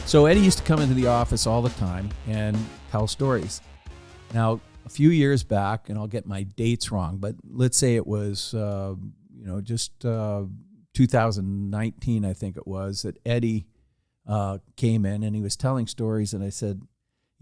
So Eddie used to come into the office all the time and tell stories. Now, a few years back, and I'll get my dates wrong, but let's say it was, 2019, I think it was, that Eddie came in and he was telling stories, and I said,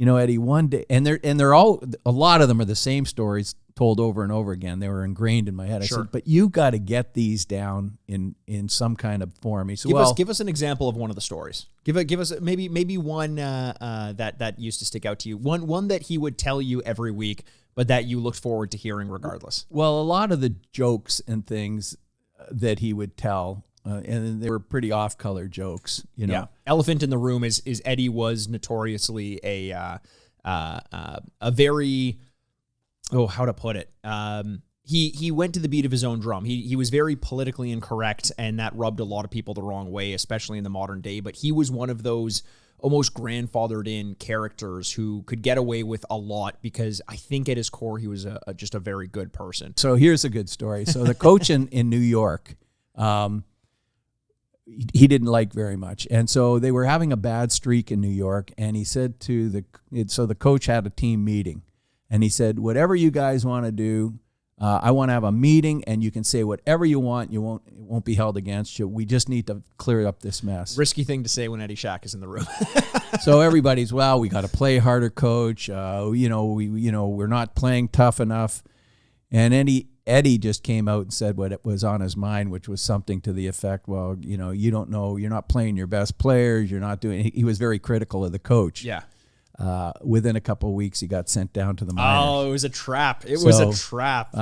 Eddie, one day, and they're all, a lot of them are the same stories told over and over again. They were ingrained in my head. I said, but you got to get these down in some kind of form. He said, give us an example of one of the stories. Give us maybe one that used to stick out to you. One that he would tell you every week, but that you looked forward to hearing regardless. Well, a lot of the jokes and things that he would tell, and they were pretty off-color jokes, Yeah. Elephant in the room is Eddie was notoriously a very, how to put it? He went to the beat of his own drum. He was very politically incorrect, and that rubbed a lot of people the wrong way, especially in the modern day. But he was one of those almost grandfathered in characters who could get away with a lot because I think at his core he was just a very good person. So here's a good story. So the coach in New York, he didn't like very much. And so they were having a bad streak in New York, and he said so the coach had a team meeting, and he said, whatever you guys want to do, I want to have a meeting, and you can say whatever you want. It won't be held against you. We just need to clear up this mess. Risky thing to say when Eddie Shack is in the room. So everybody's, we got to play harder, coach. We're not playing tough enough. And Eddie just came out and said what was on his mind, which was something to the effect, you don't know, you're not playing your best players. You're not doing. He was very critical of the coach. Yeah. Within a couple of weeks, he got sent down to the minors. Oh, it was a trap. It was a trap.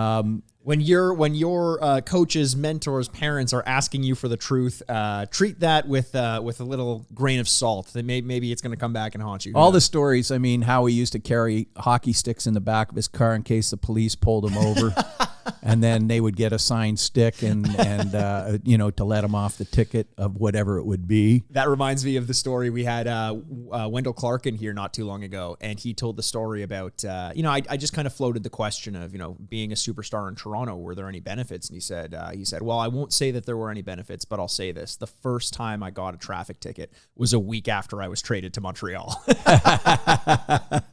When your coaches, mentors, parents are asking you for the truth, treat that with a little grain of salt. That maybe it's going to come back and haunt you. All the stories. I mean, how he used to carry hockey sticks in the back of his car in case the police pulled him over. And then they would get a signed stick and to let him off the ticket of whatever it would be. That reminds me of the story we had Wendell Clark in here not too long ago, and he told the story about I just kind of floated the question of being a superstar in Toronto. Were there any benefits? And he said, well, I won't say that there were any benefits, but I'll say this: the first time I got a traffic ticket was a week after I was traded to Montreal.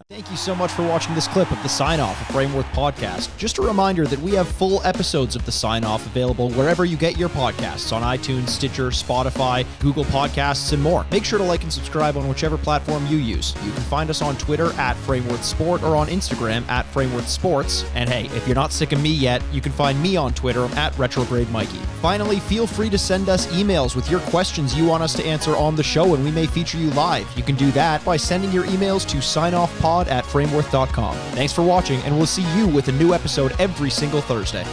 Thank you so much for watching this clip of the Sign Off, a Frameworth podcast. Just a reminder that we have full episodes of the Sign Off available wherever you get your podcasts, on iTunes, Stitcher, Spotify, Google Podcasts, and more. Make sure to like and subscribe on whichever platform you use. You can find us on Twitter at Frameworth Sport or on Instagram at Frameworth Sports. And hey, if you're not sick of me yet, you can find me on Twitter at Retrograde Mikey. Finally, feel free to send us emails with your questions you want us to answer on the show, and we may feature you live. You can do that by sending your emails to signoffpod@frameworth.com. Thanks for watching, and we'll see you with a new episode every single Thursday.